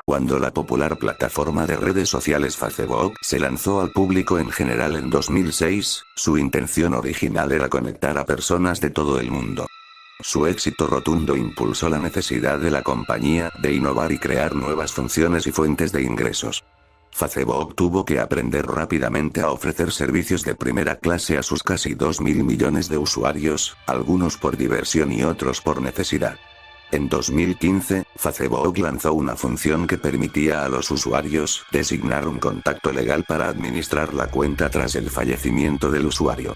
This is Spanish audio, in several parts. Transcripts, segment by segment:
Cuando la popular plataforma de redes sociales Facebook se lanzó al público en general en 2006, su intención original era conectar a personas de todo el mundo. Su éxito rotundo impulsó la necesidad de la compañía de innovar y crear nuevas funciones y fuentes de ingresos. Facebook tuvo que aprender rápidamente a ofrecer servicios de primera clase a sus casi 2.000 millones de usuarios, algunos por diversión y otros por necesidad. En 2015, Facebook lanzó una función que permitía a los usuarios designar un contacto legal para administrar la cuenta tras el fallecimiento del usuario.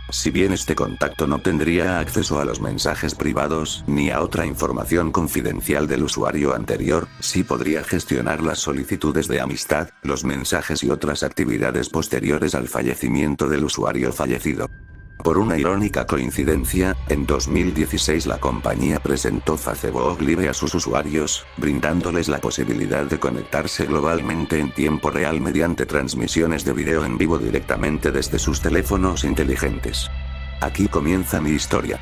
Si bien este contacto no tendría acceso a los mensajes privados ni a otra información confidencial del usuario anterior, sí podría gestionar las solicitudes de amistad, los mensajes y otras actividades posteriores al fallecimiento del usuario fallecido. Por una irónica coincidencia, en 2016 la compañía presentó Facebook Live a sus usuarios, brindándoles la posibilidad de conectarse globalmente en tiempo real mediante transmisiones de video en vivo directamente desde sus teléfonos inteligentes. Aquí comienza mi historia.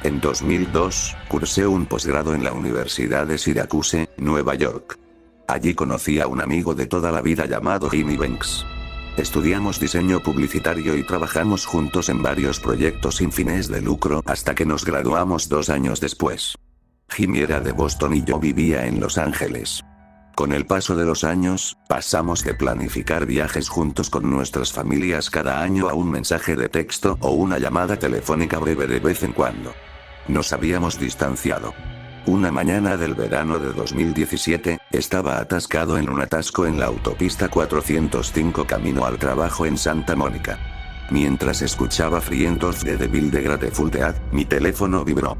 En 2002, cursé un posgrado en la Universidad de Syracuse, Nueva York. Allí conocí a un amigo de toda la vida llamado Jimmy Banks. Estudiamos diseño publicitario y trabajamos juntos en varios proyectos sin fines de lucro hasta que nos graduamos 2 años después. Jimmy era de Boston y yo vivía en Los Ángeles. Con el paso de los años, pasamos de planificar viajes juntos con nuestras familias cada año a un mensaje de texto o una llamada telefónica breve de vez en cuando. Nos habíamos distanciado. Una mañana del verano de 2017, estaba atascado en un atasco en la autopista 405 camino al trabajo en Santa Mónica. Mientras escuchaba Friend of the Devil de Grateful Dead, mi teléfono vibró.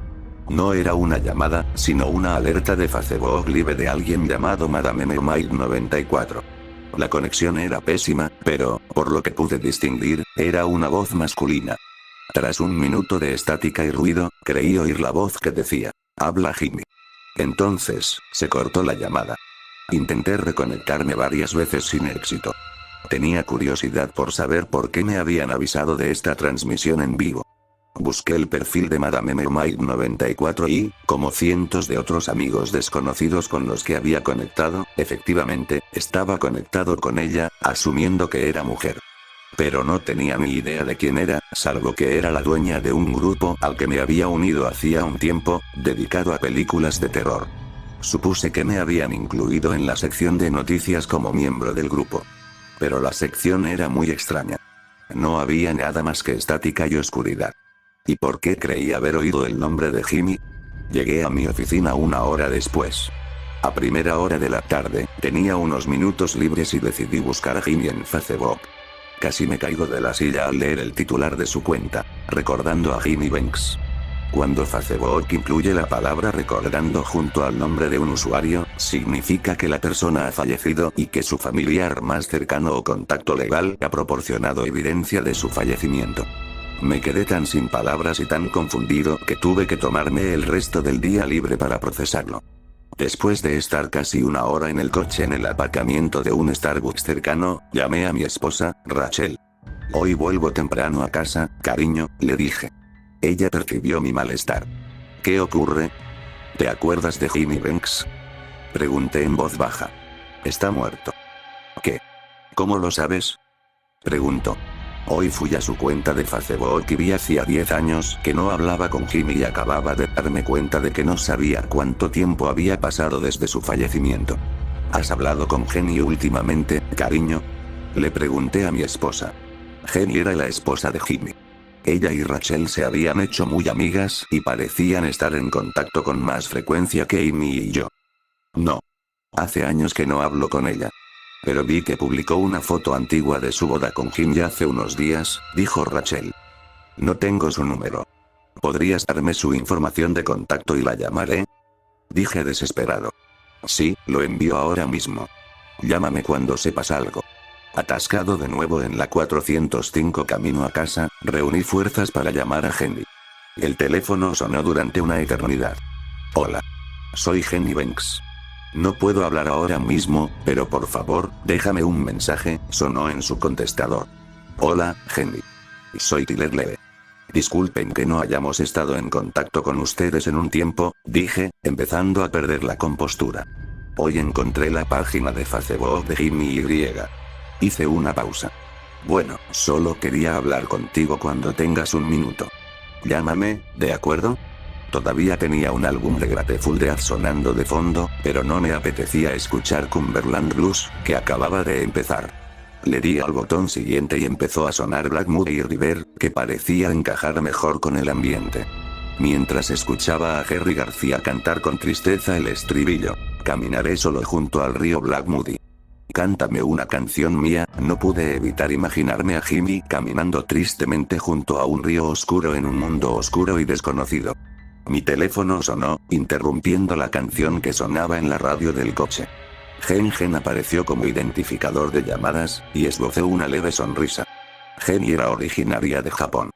No era una llamada, sino una alerta de Facebook Live de alguien llamado Madame Mermaid 94. La conexión era pésima, pero, por lo que pude distinguir, era una voz masculina. Tras un minuto de estática y ruido, creí oír la voz que decía: «Habla Jimmy». Entonces, se cortó la llamada. Intenté reconectarme varias veces sin éxito. Tenía curiosidad por saber por qué me habían avisado de esta transmisión en vivo. Busqué el perfil de Madame Mermaid 94 y, como cientos de otros amigos desconocidos con los que había conectado, efectivamente, estaba conectado con ella, asumiendo que era mujer. Pero no tenía ni idea de quién era, salvo que era la dueña de un grupo al que me había unido hacía un tiempo, dedicado a películas de terror. Supuse que me habían incluido en la sección de noticias como miembro del grupo. Pero la sección era muy extraña. No había nada más que estática y oscuridad. ¿Y por qué creí haber oído el nombre de Jimmy? Llegué a mi oficina 1 hora después. A primera hora de la tarde, tenía unos minutos libres y decidí buscar a Jimmy en Facebook. Casi me caigo de la silla al leer el titular de su cuenta, recordando a Jimmy Banks. Cuando Facebook incluye la palabra recordando junto al nombre de un usuario, significa que la persona ha fallecido y que su familiar más cercano o contacto legal ha proporcionado evidencia de su fallecimiento. Me quedé tan sin palabras y tan confundido que tuve que tomarme el resto del día libre para procesarlo. Después de estar casi 1 hora en el coche en el aparcamiento de un Starbucks cercano, llamé a mi esposa, Rachel. «Hoy vuelvo temprano a casa, cariño», le dije. Ella percibió mi malestar. «¿Qué ocurre? ¿Te acuerdas de Jimmy Banks?», pregunté en voz baja. «Está muerto». «¿Qué? ¿Cómo lo sabes?», preguntó. Hoy fui a su cuenta de Facebook y vi hacía 10 años que no hablaba con Jimmy y acababa de darme cuenta de que no sabía cuánto tiempo había pasado desde su fallecimiento. ¿Has hablado con Jenny últimamente, cariño?, le pregunté a mi esposa. Jenny era la esposa de Jimmy. Ella y Rachel se habían hecho muy amigas y parecían estar en contacto con más frecuencia que Amy y yo. No. Hace años que no hablo con ella. Pero vi que publicó una foto antigua de su boda con Jimmy hace unos días, dijo Rachel. No tengo su número. ¿Podrías darme su información de contacto y la llamaré?, dije desesperado. Sí, lo envío ahora mismo. Llámame cuando sepas algo. Atascado de nuevo en la 405 camino a casa, reuní fuerzas para llamar a Jenny. El teléfono sonó durante una eternidad. Hola. Soy Jenny Banks. No puedo hablar ahora mismo, pero por favor, déjame un mensaje, sonó en su contestador. Hola, Jenny. Soy Tyler Lee. Disculpen que no hayamos estado en contacto con ustedes en un tiempo, dije, empezando a perder la compostura. Hoy encontré la página de Facebook de Jimmy Y. Hice una pausa. Bueno, solo quería hablar contigo cuando tengas un minuto. Llámame, ¿de acuerdo? Todavía tenía un álbum de Grateful Dead sonando de fondo, pero no me apetecía escuchar Cumberland Blues, que acababa de empezar. Le di al botón siguiente y empezó a sonar Black Moody River, que parecía encajar mejor con el ambiente. Mientras escuchaba a Jerry García cantar con tristeza el estribillo, caminaré solo junto al río Black Moody. Cántame una canción mía, no pude evitar imaginarme a Jimmy caminando tristemente junto a un río oscuro en un mundo oscuro y desconocido. Mi teléfono sonó, interrumpiendo la canción que sonaba en la radio del coche. Gen apareció como identificador de llamadas, y esbozó una leve sonrisa. Gen era originaria de Japón.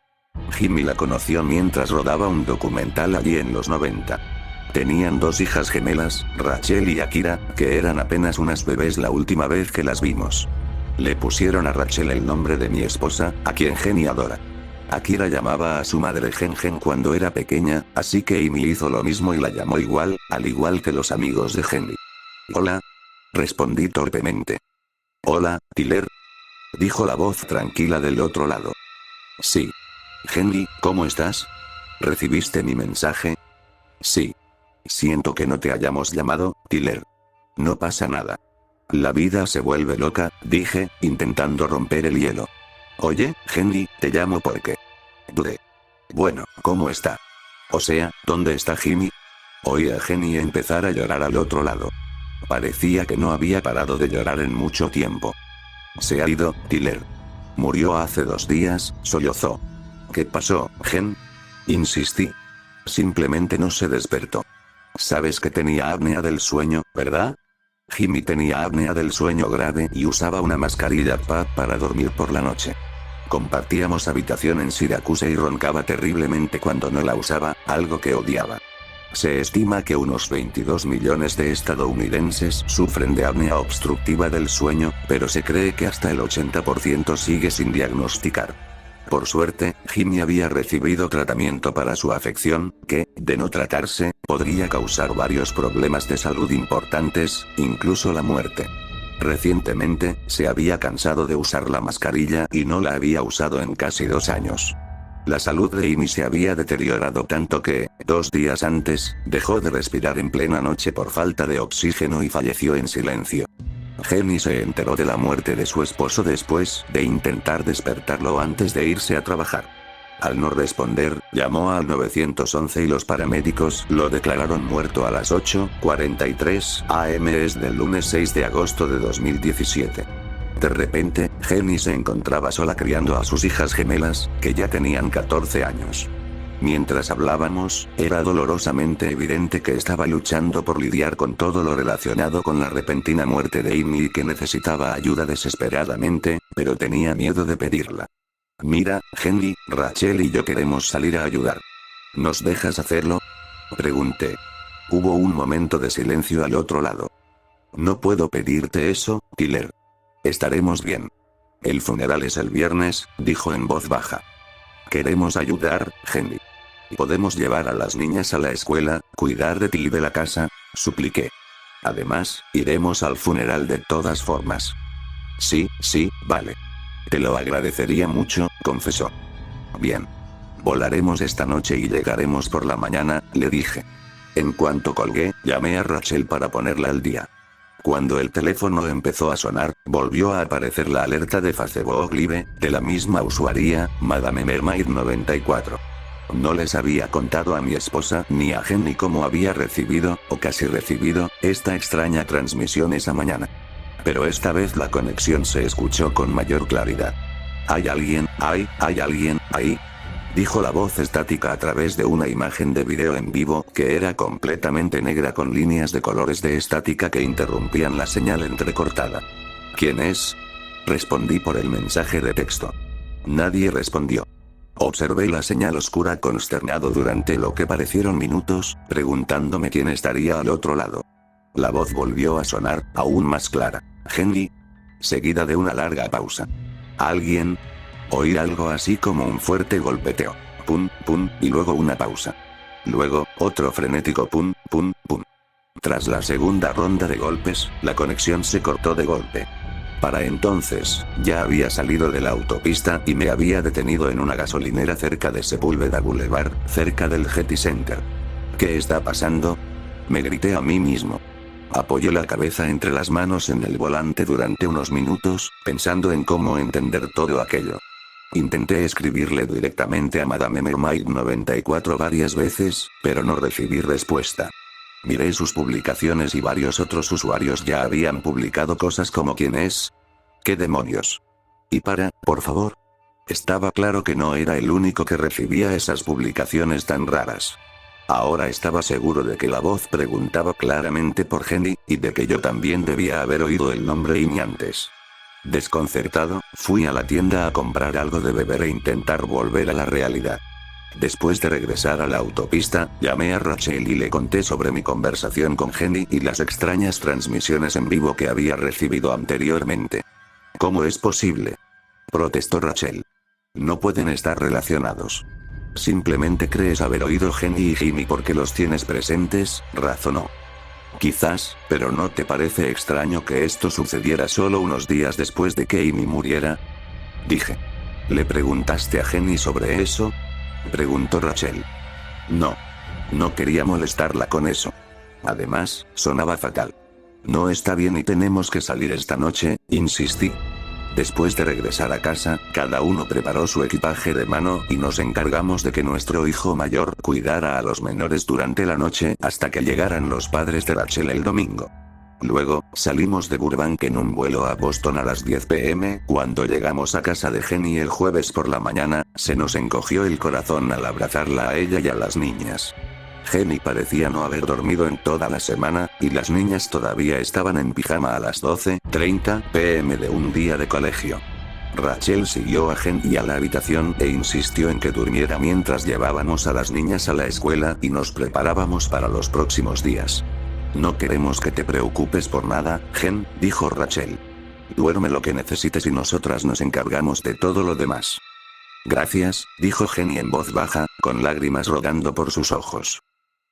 Jimmy la conoció mientras rodaba un documental allí en los 90. Tenían 2 hijas gemelas, Rachel y Akira, que eran apenas unas bebés la última vez que las vimos. Le pusieron a Rachel el nombre de mi esposa, a quien Jenny adora. Akira llamaba a su madre Gen cuando era pequeña, así que Amy hizo lo mismo y la llamó igual, al igual que los amigos de Jenny. Hola. Respondí torpemente. Hola, Tyler. Dijo la voz tranquila del otro lado. Sí. Jenny, ¿cómo estás? ¿Recibiste mi mensaje? Sí. Siento que no te hayamos llamado, Tyler. No pasa nada. La vida se vuelve loca, dije, intentando romper el hielo. Oye, Jenny, te llamo porque... Dudé. Bueno, ¿cómo está? O sea, ¿dónde está Jimmy? Oí a Jenny empezar a llorar al otro lado. Parecía que no había parado de llorar en mucho tiempo. Se ha ido, Tyler. Murió hace 2 días, sollozó. ¿Qué pasó, Gen? Insistí. Simplemente no se despertó. Sabes que tenía apnea del sueño, ¿verdad? Jimmy tenía apnea del sueño grave y usaba una mascarilla PAP para dormir por la noche. Compartíamos habitación en Syracuse y roncaba terriblemente cuando no la usaba, algo que odiaba. Se estima que unos 22 millones de estadounidenses sufren de apnea obstructiva del sueño, pero se cree que hasta el 80% sigue sin diagnosticar. Por suerte, Jimmy había recibido tratamiento para su afección, que, de no tratarse, podría causar varios problemas de salud importantes, incluso la muerte. Recientemente, se había cansado de usar la mascarilla y no la había usado en casi 2 años. La salud de Amy se había deteriorado tanto que, 2 días antes, dejó de respirar en plena noche por falta de oxígeno y falleció en silencio. Jenny se enteró de la muerte de su esposo después de intentar despertarlo antes de irse a trabajar. Al no responder, llamó al 911 y los paramédicos lo declararon muerto a las 8:43 am del lunes 6 de agosto de 2017. De repente, Jenny se encontraba sola criando a sus hijas gemelas, que ya tenían 14 años. Mientras hablábamos, era dolorosamente evidente que estaba luchando por lidiar con todo lo relacionado con la repentina muerte de Amy y que necesitaba ayuda desesperadamente, pero tenía miedo de pedirla. Mira, Jenny, Rachel y yo queremos salir a ayudar. ¿Nos dejas hacerlo? Pregunté. Hubo un momento de silencio al otro lado. No puedo pedirte eso, Tyler. Estaremos bien. El funeral es el viernes, dijo en voz baja. Queremos ayudar, Jenny. Podemos llevar a las niñas a la escuela, cuidar de ti y de la casa, supliqué. Además, iremos al funeral de todas formas. Sí, vale. Te lo agradecería mucho, confesó. Bien. Volaremos esta noche y llegaremos por la mañana, le dije. En cuanto colgué, llamé a Rachel para ponerla al día. Cuando el teléfono empezó a sonar, volvió a aparecer la alerta de Facebook Live, de la misma usuaria, Madame Mermaid 94. No les había contado a mi esposa ni a Jenny cómo había recibido, o casi recibido, esta extraña transmisión esa mañana. Pero esta vez la conexión se escuchó con mayor claridad. ¿Hay alguien ahí? Dijo la voz estática a través de una imagen de video en vivo, que era completamente negra con líneas de colores de estática que interrumpían la señal entrecortada. ¿Quién es? Respondí por el mensaje de texto. Nadie respondió. Observé la señal oscura consternado durante lo que parecieron minutos, preguntándome quién estaría al otro lado. La voz volvió a sonar, aún más clara. Jenny. Seguida de una larga pausa. ¿Alguien? Oí algo así como un fuerte golpeteo. Pum, pum, y luego una pausa. Luego, otro frenético pum, pum, pum. Tras la segunda ronda de golpes, la conexión se cortó de golpe. Para entonces, ya había salido de la autopista y me había detenido en una gasolinera cerca de Sepúlveda Boulevard, cerca del Getty Center. ¿Qué está pasando? Me grité a mí mismo. Apoyé la cabeza entre las manos en el volante durante unos minutos, pensando en cómo entender todo aquello. Intenté escribirle directamente a Madame Mermaid 94 varias veces, pero no recibí respuesta. Miré sus publicaciones y varios otros usuarios ya habían publicado cosas como ¿quién es? ¿Qué demonios? Y por favor. Estaba claro que no era el único que recibía esas publicaciones tan raras. Ahora estaba seguro de que la voz preguntaba claramente por Jenny, y de que yo también debía haber oído el nombre Amy antes. Desconcertado, fui a la tienda a comprar algo de beber e intentar volver a la realidad. Después de regresar a la autopista, llamé a Rachel y le conté sobre mi conversación con Jenny y las extrañas transmisiones en vivo que había recibido anteriormente. ¿Cómo es posible?, protestó Rachel. No pueden estar relacionados. Simplemente crees haber oído Jenny y Jimmy porque los tienes presentes, razonó. Quizás, pero ¿no te parece extraño que esto sucediera solo unos días después de que Amy muriera?, dije. ¿Le preguntaste a Jenny sobre eso?, preguntó Rachel. No. No quería molestarla con eso. Además, sonaba fatal. No está bien y tenemos que salir esta noche, insistí. Después de regresar a casa, cada uno preparó su equipaje de mano y nos encargamos de que nuestro hijo mayor cuidara a los menores durante la noche hasta que llegaran los padres de Rachel el domingo. Luego, salimos de Burbank en un vuelo a Boston a las 10 p.m. Cuando llegamos a casa de Jenny el jueves por la mañana, se nos encogió el corazón al abrazarla a ella y a las niñas. Jenny parecía no haber dormido en toda la semana, y las niñas todavía estaban en pijama a las 12:30 p.m. de un día de colegio. Rachel siguió a Jenny a la habitación e insistió en que durmiera mientras llevábamos a las niñas a la escuela y nos preparábamos para los próximos días. No queremos que te preocupes por nada, Jen, dijo Rachel. Duerme lo que necesites y nosotras nos encargamos de todo lo demás. Gracias, dijo Jenny en voz baja, con lágrimas rodando por sus ojos.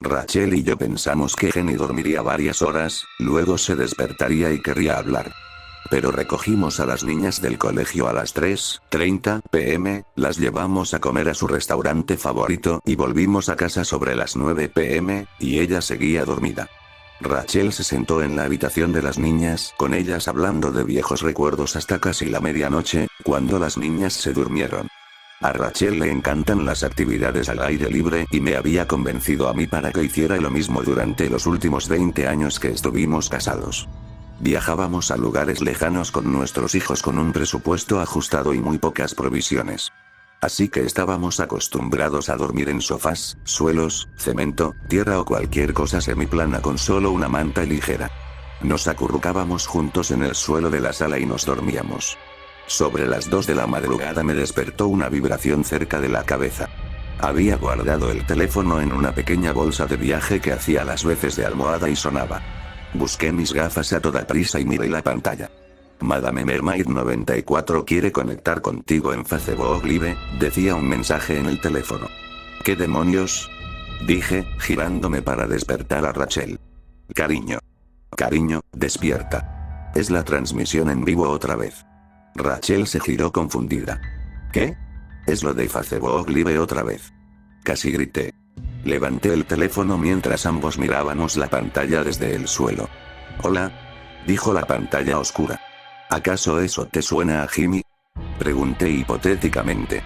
Rachel y yo pensamos que Jenny dormiría varias horas, luego se despertaría y querría hablar. Pero recogimos a las niñas del colegio a las 3:30 p.m., las llevamos a comer a su restaurante favorito y volvimos a casa sobre las 9 p.m., y ella seguía dormida. Rachel se sentó en la habitación de las niñas, con ellas hablando de viejos recuerdos hasta casi la medianoche, cuando las niñas se durmieron. A Rachel le encantan las actividades al aire libre y me había convencido a mí para que hiciera lo mismo durante los últimos 20 años que estuvimos casados. Viajábamos a lugares lejanos con nuestros hijos con un presupuesto ajustado y muy pocas provisiones. Así que estábamos acostumbrados a dormir en sofás, suelos, cemento, tierra o cualquier cosa semiplana con solo una manta ligera. Nos acurrucábamos juntos en el suelo de la sala y nos dormíamos. Sobre las 2 de la madrugada me despertó una vibración cerca de la cabeza. Había guardado el teléfono en una pequeña bolsa de viaje que hacía las veces de almohada y sonaba. Busqué mis gafas a toda prisa y miré la pantalla. Madame Mermaid 94 quiere conectar contigo en Facebook Live, decía un mensaje en el teléfono. ¿Qué demonios?, dije, girándome para despertar a Rachel. Cariño, despierta. Es la transmisión en vivo otra vez. Rachel se giró confundida. ¿Qué? Es lo de Facebook Live otra vez. Casi grité. Levanté el teléfono mientras ambos mirábamos la pantalla desde el suelo. Hola, dijo la pantalla oscura. ¿Acaso eso te suena a Jimmy?, pregunté hipotéticamente.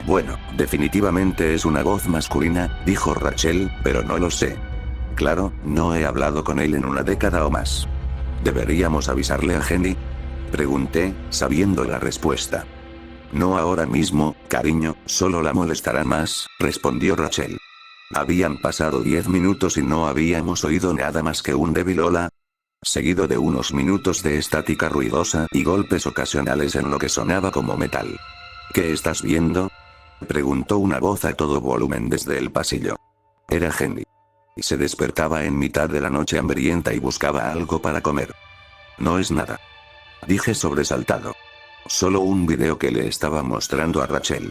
Bueno, definitivamente es una voz masculina, dijo Rachel, pero no lo sé. Claro, no he hablado con él en una década o más. ¿Deberíamos avisarle a Jenny?, pregunté, sabiendo la respuesta. No ahora mismo, cariño, solo la molestará más, respondió Rachel. Habían pasado 10 minutos y no habíamos oído nada más que un débil hola, seguido de unos minutos de estática ruidosa y golpes ocasionales en lo que sonaba como metal. ¿Qué estás viendo?, preguntó una voz a todo volumen desde el pasillo. Era Jenny. Se despertaba en mitad de la noche hambrienta y buscaba algo para comer. No es nada, dije sobresaltado. Solo un video que le estaba mostrando a Rachel.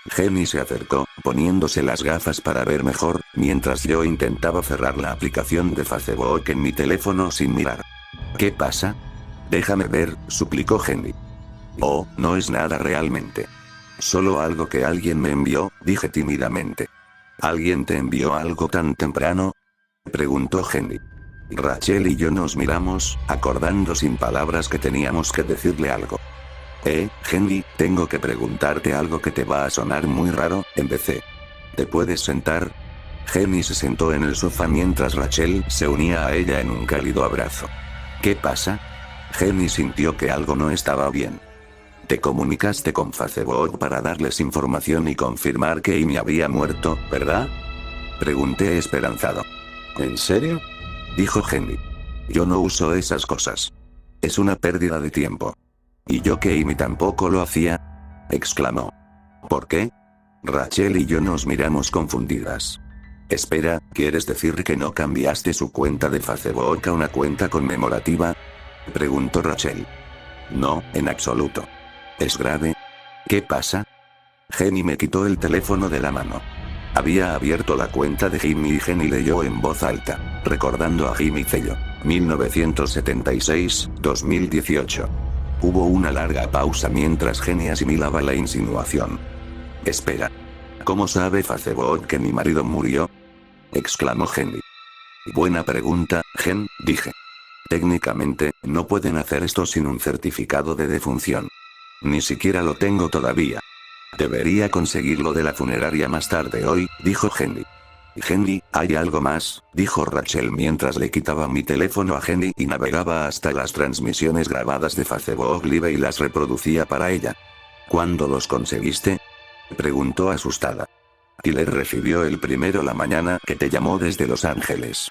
Jenny se acercó, poniéndose las gafas para ver mejor, mientras yo intentaba cerrar la aplicación de Facebook en mi teléfono sin mirar. ¿Qué pasa? Déjame ver, suplicó Jenny. Oh, no es nada realmente. Solo algo que alguien me envió, dije tímidamente. ¿Alguien te envió algo tan temprano? Preguntó Jenny. Rachel y yo nos miramos, acordando sin palabras que teníamos que decirle algo. Jenny, tengo que preguntarte algo que te va a sonar muy raro, empecé. ¿Te puedes sentar? Jenny se sentó en el sofá mientras Rachel se unía a ella en un cálido abrazo. ¿Qué pasa? Jenny sintió que algo no estaba bien. Te comunicaste con Facebook para darles información y confirmar que Amy había muerto, ¿verdad? Pregunté esperanzado. ¿En serio? Dijo Jenny. Yo no uso esas cosas. Es una pérdida de tiempo. ¿Y yo que Amy tampoco lo hacía? Exclamó. ¿Por qué? Rachel y yo nos miramos confundidas. Espera, ¿quieres decir que no cambiaste su cuenta de Facebook a una cuenta conmemorativa? Preguntó Rachel. No, en absoluto. ¿Es grave? ¿Qué pasa? Jenny me quitó el teléfono de la mano. Había abierto la cuenta de Jimmy y Jenny leyó en voz alta, recordando a Jimmy Cello, 1976-2018. Hubo una larga pausa mientras Jenny asimilaba la insinuación. Espera. ¿Cómo sabe Facebook que mi marido murió? Exclamó Jenny. Buena pregunta, Jen, dije. Técnicamente, no pueden hacer esto sin un certificado de defunción. Ni siquiera lo tengo todavía. Debería conseguirlo de la funeraria más tarde hoy, dijo Jenny. Jenny, hay algo más, dijo Rachel mientras le quitaba mi teléfono a Jenny y navegaba hasta las transmisiones grabadas de Facebook Live y las reproducía para ella. ¿Cuándo los conseguiste? Preguntó asustada. Tyler recibió el primero la mañana que te llamó desde Los Ángeles.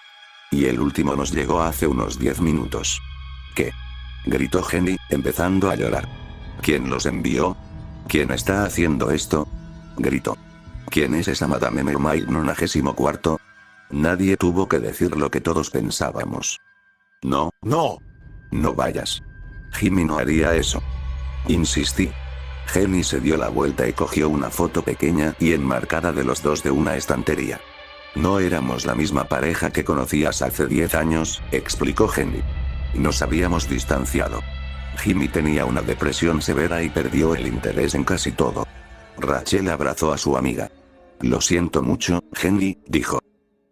Y el último nos llegó hace unos 10 minutos. ¿Qué? Gritó Jenny, empezando a llorar. ¿Quién los envió? ¿Quién está haciendo esto? Gritó. ¿Quién es esa Madame Mermaid 94? Nadie tuvo que decir lo que todos pensábamos. No, no. No vayas. Jimmy no haría eso. Insistí. Jenny se dio la vuelta y cogió una foto pequeña y enmarcada de los dos de una estantería. No éramos la misma pareja que conocías hace 10 años, explicó Jenny. Nos habíamos distanciado. Jimmy tenía una depresión severa y perdió el interés en casi todo. Rachel abrazó a su amiga. Lo siento mucho, Jenny, dijo.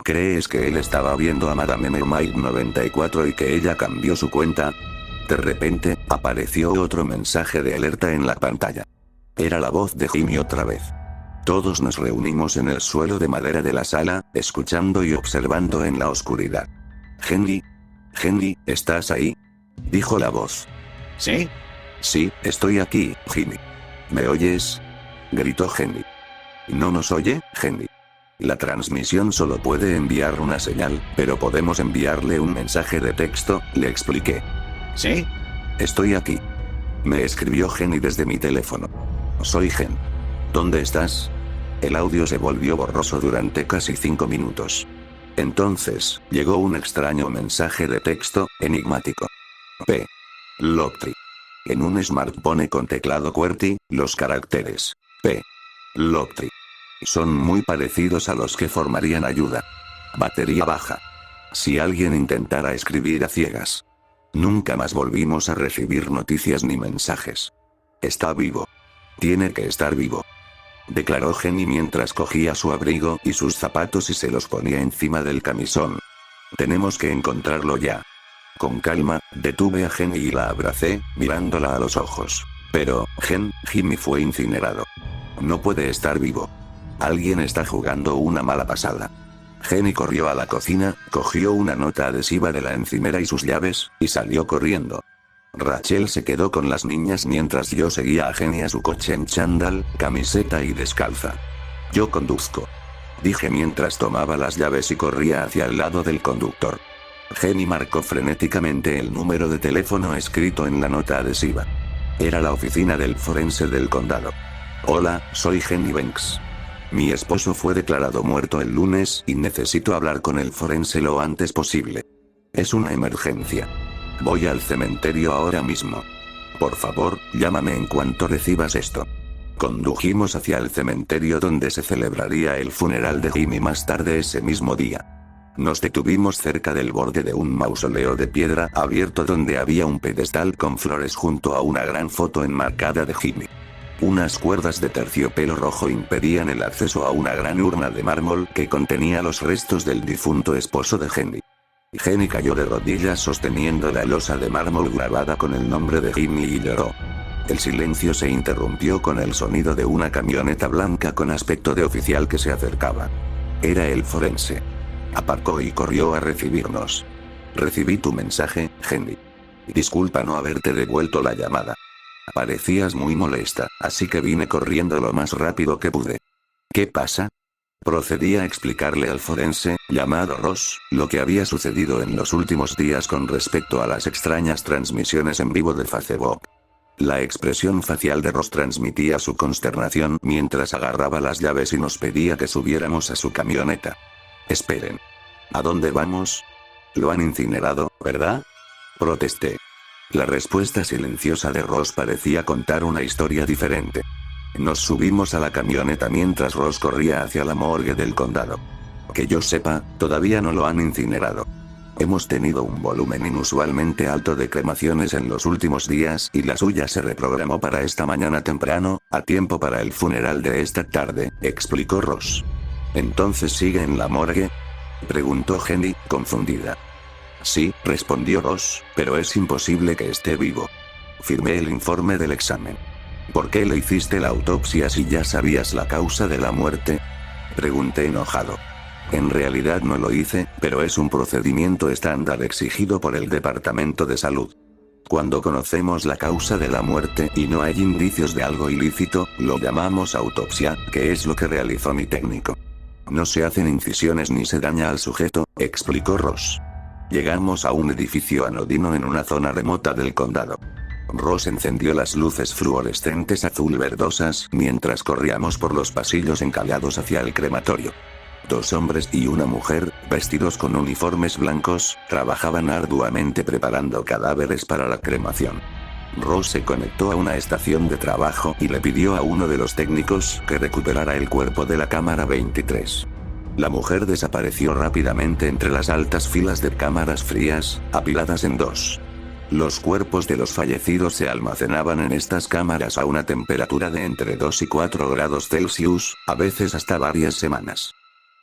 ¿Crees que él estaba viendo a Madame Mermaid 94 y que ella cambió su cuenta? De repente, apareció otro mensaje de alerta en la pantalla. Era la voz de Jimmy otra vez. Todos nos reunimos en el suelo de madera de la sala, escuchando y observando en la oscuridad. Jenny, ¿estás ahí? Dijo la voz. ¿Sí? Sí, estoy aquí, Jimmy. ¿Me oyes? Gritó Jenny. ¿No nos oye, Jenny? La transmisión solo puede enviar una señal, pero podemos enviarle un mensaje de texto, le expliqué. ¿Sí? Estoy aquí. Me escribió Jenny desde mi teléfono. Soy Jen. ¿Dónde estás? El audio se volvió borroso durante casi 5 minutos. Entonces, llegó un extraño mensaje de texto, enigmático. P. Loctri. En un smartphone con teclado QWERTY, los caracteres P. Loctri son muy parecidos a los que formarían ayuda. Batería baja. Si alguien intentara escribir a ciegas. Nunca más volvimos a recibir noticias ni mensajes. Está vivo. Tiene que estar vivo. Declaró Jenny mientras cogía su abrigo y sus zapatos y se los ponía encima del camisón. Tenemos que encontrarlo ya. Con calma, detuve a Jenny y la abracé, mirándola a los ojos. Pero, Jimmy fue incinerado. No puede estar vivo. Alguien está jugando una mala pasada. Jenny corrió a la cocina, cogió una nota adhesiva de la encimera y sus llaves, y salió corriendo. Rachel se quedó con las niñas mientras yo seguía a Jenny a su coche en chándal, camiseta y descalza. Yo conduzco. Dije mientras tomaba las llaves y corría hacia el lado del conductor. Jenny marcó frenéticamente el número de teléfono escrito en la nota adhesiva. Era la oficina del forense del condado. Hola, soy Jenny Banks. Mi esposo fue declarado muerto el lunes y necesito hablar con el forense lo antes posible. Es una emergencia. Voy al cementerio ahora mismo. Por favor, llámame en cuanto recibas esto. Condujimos hacia el cementerio donde se celebraría el funeral de Jimmy más tarde ese mismo día. Nos detuvimos cerca del borde de un mausoleo de piedra abierto donde había un pedestal con flores junto a una gran foto enmarcada de Jimmy. Unas cuerdas de terciopelo rojo impedían el acceso a una gran urna de mármol que contenía los restos del difunto esposo de Jenny. Jenny cayó de rodillas sosteniendo la losa de mármol grabada con el nombre de Jimmy y lloró. El silencio se interrumpió con el sonido de una camioneta blanca con aspecto de oficial que se acercaba. Era el forense. Aparcó y corrió a recibirnos. Recibí tu mensaje, Jenny. Disculpa no haberte devuelto la llamada. Parecías muy molesta, así que vine corriendo lo más rápido que pude. ¿Qué pasa? Procedí a explicarle al forense, llamado Ross, lo que había sucedido en los últimos días con respecto a las extrañas transmisiones en vivo de Facebook. La expresión facial de Ross transmitía su consternación mientras agarraba las llaves y nos pedía que subiéramos a su camioneta. Esperen. ¿A dónde vamos? Lo han incinerado, ¿verdad? Protesté. La respuesta silenciosa de Ross parecía contar una historia diferente. Nos subimos a la camioneta mientras Ross corría hacia la morgue del condado. Que yo sepa, todavía no lo han incinerado. Hemos tenido un volumen inusualmente alto de cremaciones en los últimos días y la suya se reprogramó para esta mañana temprano, a tiempo para el funeral de esta tarde, explicó Ross. ¿Entonces sigue en la morgue? Preguntó Jenny, confundida. Sí, respondió Ross, pero es imposible que esté vivo. Firmé el informe del examen. ¿Por qué le hiciste la autopsia si ya sabías la causa de la muerte? Pregunté enojado. En realidad no lo hice, pero es un procedimiento estándar exigido por el Departamento de Salud. Cuando conocemos la causa de la muerte y no hay indicios de algo ilícito, lo llamamos autopsia, que es lo que realizó mi técnico. No se hacen incisiones ni se daña al sujeto, explicó Ross. Llegamos a un edificio anodino en una zona remota del condado. Ross encendió las luces fluorescentes azul verdosas mientras corríamos por los pasillos encalados hacia el crematorio. 2 hombres y una mujer, vestidos con uniformes blancos, trabajaban arduamente preparando cadáveres para la cremación. Ross se conectó a una estación de trabajo y le pidió a uno de los técnicos que recuperara el cuerpo de la cámara 23. La mujer desapareció rápidamente entre las altas filas de cámaras frías, apiladas en 2. Los cuerpos de los fallecidos se almacenaban en estas cámaras a una temperatura de entre 2 y 4 grados Celsius, a veces hasta varias semanas.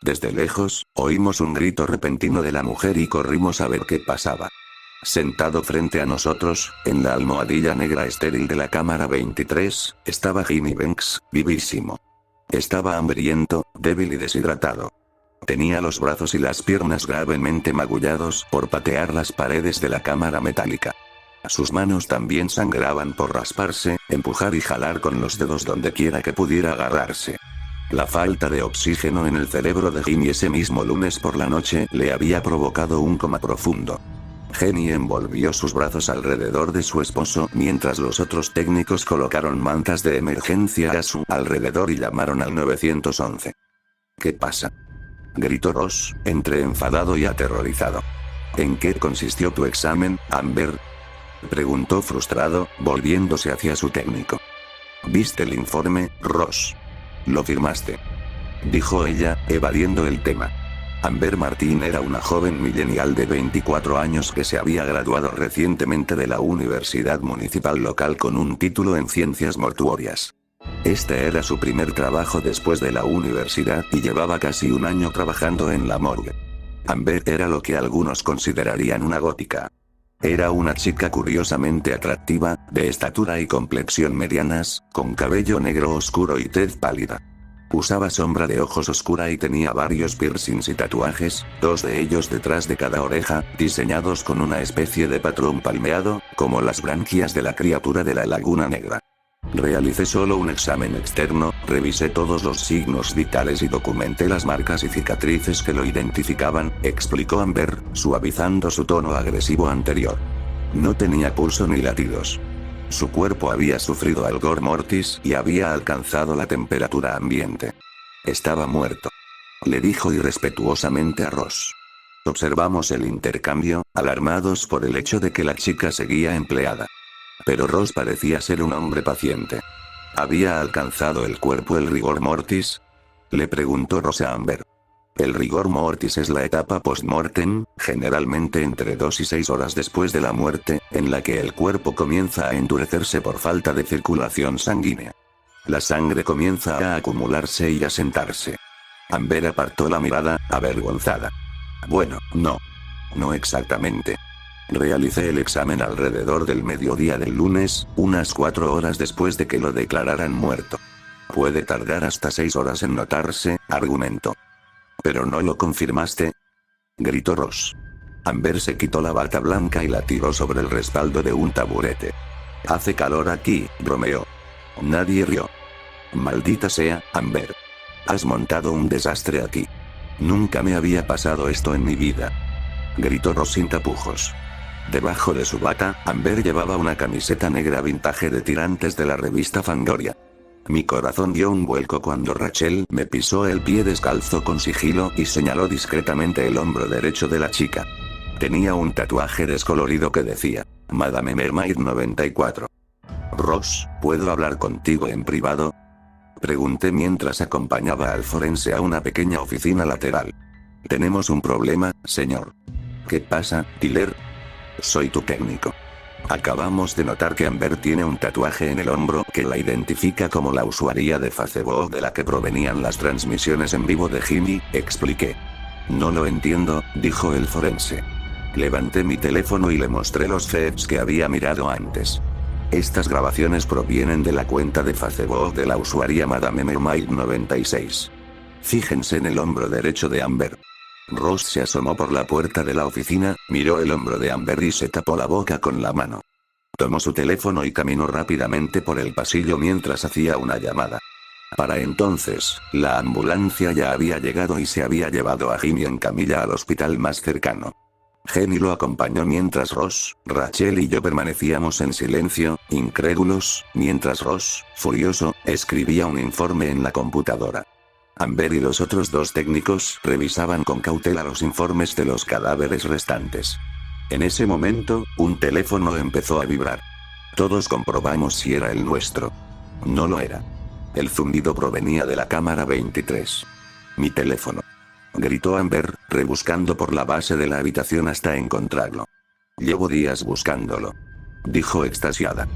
Desde lejos, oímos un grito repentino de la mujer y corrimos a ver qué pasaba. Sentado frente a nosotros, en la almohadilla negra estéril de la cámara 23, estaba Jimmy Banks, vivísimo. Estaba hambriento, débil y deshidratado. Tenía los brazos y las piernas gravemente magullados por patear las paredes de la cámara metálica. Sus manos también sangraban por rasparse, empujar y jalar con los dedos donde quiera que pudiera agarrarse. La falta de oxígeno en el cerebro de Jimmy ese mismo lunes por la noche le había provocado un coma profundo. Jenny envolvió sus brazos alrededor de su esposo mientras los otros técnicos colocaron mantas de emergencia a su alrededor y llamaron al 911. ¿Qué pasa?, gritó Ross, entre enfadado y aterrorizado. ¿En qué consistió tu examen, Amber?, preguntó frustrado, volviéndose hacia su técnico. ¿Viste el informe, Ross? Lo firmaste, dijo ella, evadiendo el tema. Amber Martin era una joven millennial de 24 años que se había graduado recientemente de la universidad municipal local con un título en ciencias mortuorias. Este era su primer trabajo después de la universidad y llevaba casi un año trabajando en la morgue. Amber era lo que algunos considerarían una gótica. Era una chica curiosamente atractiva, de estatura y complexión medianas, con cabello negro oscuro y tez pálida. Usaba sombra de ojos oscura y tenía varios piercings y tatuajes, 2 de ellos detrás de cada oreja, diseñados con una especie de patrón palmeado, como las branquias de la criatura de la Laguna Negra. Realicé solo un examen externo, revisé todos los signos vitales y documenté las marcas y cicatrices que lo identificaban, explicó Amber, suavizando su tono agresivo anterior. No tenía pulso ni latidos. Su cuerpo había sufrido algor mortis y había alcanzado la temperatura ambiente. Estaba muerto, le dijo irrespetuosamente a Ross. Observamos el intercambio, alarmados por el hecho de que la chica seguía empleada. Pero Ross parecía ser un hombre paciente. ¿Había alcanzado el cuerpo el rigor mortis? Le preguntó Ross a Amber. El rigor mortis es la etapa post-mortem, generalmente entre 2 y 6 horas después de la muerte, en la que el cuerpo comienza a endurecerse por falta de circulación sanguínea. La sangre comienza a acumularse y a sentarse. Amber apartó la mirada, avergonzada. Bueno, no. No exactamente. Realicé el examen alrededor del mediodía del lunes, unas 4 horas después de que lo declararan muerto. Puede tardar hasta 6 horas en notarse, argumentó. ¿Pero no lo confirmaste?, gritó Ross. Amber se quitó la bata blanca y la tiró sobre el respaldo de un taburete. Hace calor aquí, bromeó. Nadie rió. Maldita sea, Amber. Has montado un desastre aquí. Nunca me había pasado esto en mi vida, gritó Ross sin tapujos. Debajo de su bata, Amber llevaba una camiseta negra vintage de tirantes de la revista Fangoria. Mi corazón dio un vuelco cuando Rachel me pisó el pie descalzo con sigilo y señaló discretamente el hombro derecho de la chica. Tenía un tatuaje descolorido que decía, Madame Mermaid 94. Ross, ¿puedo hablar contigo en privado?, pregunté mientras acompañaba al forense a una pequeña oficina lateral. Tenemos un problema, señor. ¿Qué pasa, Tyler? Soy tu técnico. Acabamos de notar que Amber tiene un tatuaje en el hombro que la identifica como la usuaria de Facebook de la que provenían las transmisiones en vivo de Jimmy, expliqué. No lo entiendo, dijo el forense. Levanté mi teléfono y le mostré los feeds que había mirado antes. Estas grabaciones provienen de la cuenta de Facebook de la usuaria Madame Mermaid 96. Fíjense en el hombro derecho de Amber. Ross se asomó por la puerta de la oficina, miró el hombro de Amber y se tapó la boca con la mano. Tomó su teléfono y caminó rápidamente por el pasillo mientras hacía una llamada. Para entonces, la ambulancia ya había llegado y se había llevado a Jimmy en camilla al hospital más cercano. Jenny lo acompañó mientras Ross, Rachel y yo permanecíamos en silencio, incrédulos, mientras Ross, furioso, escribía un informe en la computadora. Amber y los otros 2 técnicos revisaban con cautela los informes de los cadáveres restantes. En ese momento, un teléfono empezó a vibrar. Todos comprobamos si era el nuestro. No lo era. El zumbido provenía de la cámara 23. Mi teléfono, gritó Amber, rebuscando por la base de la habitación hasta encontrarlo. Llevo días buscándolo, dijo extasiada.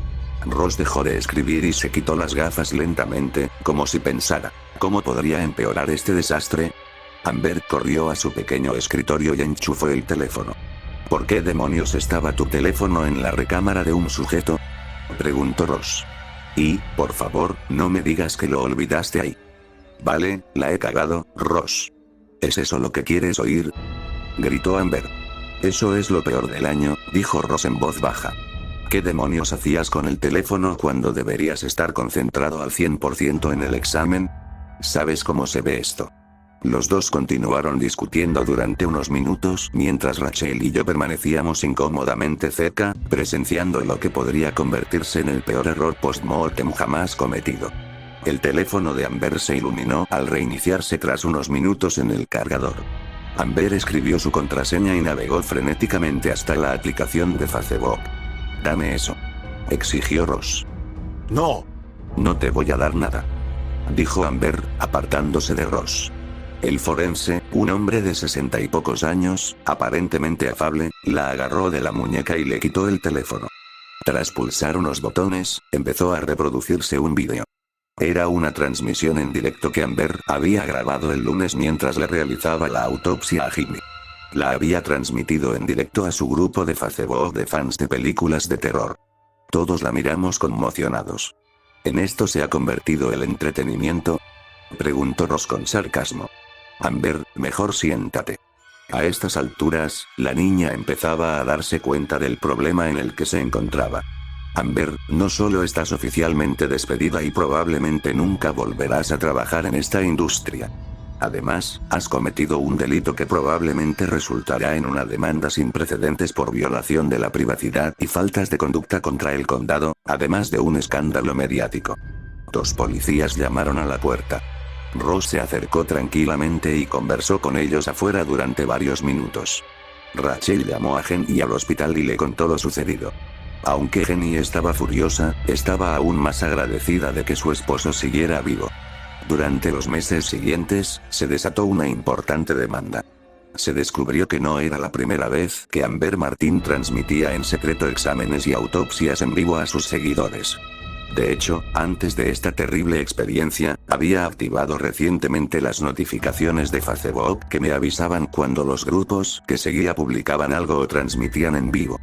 Ross dejó de escribir y se quitó las gafas lentamente, como si pensara, ¿cómo podría empeorar este desastre? Amber corrió a su pequeño escritorio y enchufó el teléfono. ¿Por qué demonios estaba tu teléfono en la recámara de un sujeto?, preguntó Ross. Y, por favor, no me digas que lo olvidaste ahí. Vale, la he cagado, Ross. ¿Es eso lo que quieres oír?, gritó Amber. Eso es lo peor del año, dijo Ross en voz baja. ¿Qué demonios hacías con el teléfono cuando deberías estar concentrado al 100% en el examen? ¿Sabes cómo se ve esto? Los 2 continuaron discutiendo durante unos minutos mientras Rachel y yo permanecíamos incómodamente cerca, presenciando lo que podría convertirse en el peor error post-mortem jamás cometido. El teléfono de Amber se iluminó al reiniciarse tras unos minutos en el cargador. Amber escribió su contraseña y navegó frenéticamente hasta la aplicación de Facebook. Dame eso, exigió Ross. No. No te voy a dar nada, dijo Amber, apartándose de Ross. El forense, un hombre de 60 y pocos años, aparentemente afable, la agarró de la muñeca y le quitó el teléfono. Tras pulsar unos botones, empezó a reproducirse un vídeo. Era una transmisión en directo que Amber había grabado el lunes mientras le realizaba la autopsia a Jimmy. La había transmitido en directo a su grupo de Facebook de fans de películas de terror. Todos la miramos conmocionados. ¿En esto se ha convertido el entretenimiento?, preguntó Ross con sarcasmo. Amber, mejor siéntate. A estas alturas, la niña empezaba a darse cuenta del problema en el que se encontraba. Amber, no solo estás oficialmente despedida y probablemente nunca volverás a trabajar en esta industria. Además, has cometido un delito que probablemente resultará en una demanda sin precedentes por violación de la privacidad y faltas de conducta contra el condado, además de un escándalo mediático. 2 policías llamaron a la puerta. Ross se acercó tranquilamente y conversó con ellos afuera durante varios minutos. Rachel llamó a Jen y al hospital y le contó lo sucedido. Aunque Jenny estaba furiosa, estaba aún más agradecida de que su esposo siguiera vivo. Durante los meses siguientes, se desató una importante demanda. Se descubrió que no era la primera vez que Amber Martin transmitía en secreto exámenes y autopsias en vivo a sus seguidores. De hecho, antes de esta terrible experiencia, había activado recientemente las notificaciones de Facebook que me avisaban cuando los grupos que seguía publicaban algo o transmitían en vivo.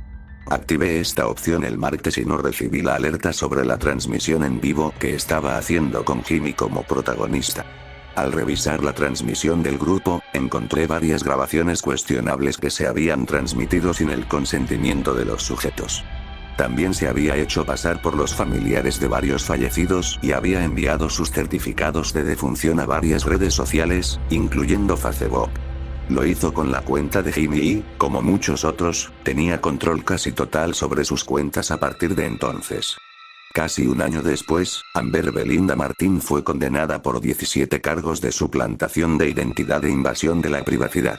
Activé esta opción el martes y no recibí la alerta sobre la transmisión en vivo que estaba haciendo con Jimmy como protagonista. Al revisar la transmisión del grupo, encontré varias grabaciones cuestionables que se habían transmitido sin el consentimiento de los sujetos. También se había hecho pasar por los familiares de varios fallecidos y había enviado sus certificados de defunción a varias redes sociales, incluyendo Facebook. Lo hizo con la cuenta de Jimmy y, como muchos otros, tenía control casi total sobre sus cuentas a partir de entonces. Casi un año después, Amber Belinda Martin fue condenada por 17 cargos de suplantación de identidad e invasión de la privacidad.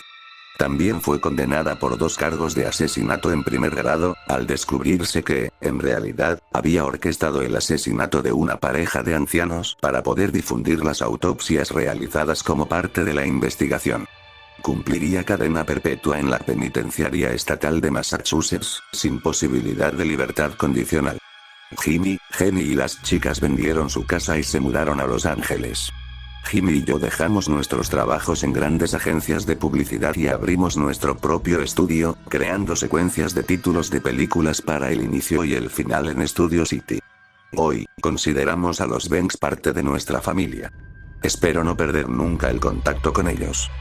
También fue condenada por 2 cargos de asesinato en primer grado, al descubrirse que, en realidad, había orquestado el asesinato de una pareja de ancianos para poder difundir las autopsias realizadas como parte de la investigación. Cumpliría cadena perpetua en la penitenciaria estatal de Massachusetts, sin posibilidad de libertad condicional. Jimmy, Jenny y las chicas vendieron su casa y se mudaron a Los Ángeles. Jimmy y yo dejamos nuestros trabajos en grandes agencias de publicidad y abrimos nuestro propio estudio, creando secuencias de títulos de películas para el inicio y el final en Studio City. Hoy, consideramos a los Banks parte de nuestra familia. Espero no perder nunca el contacto con ellos.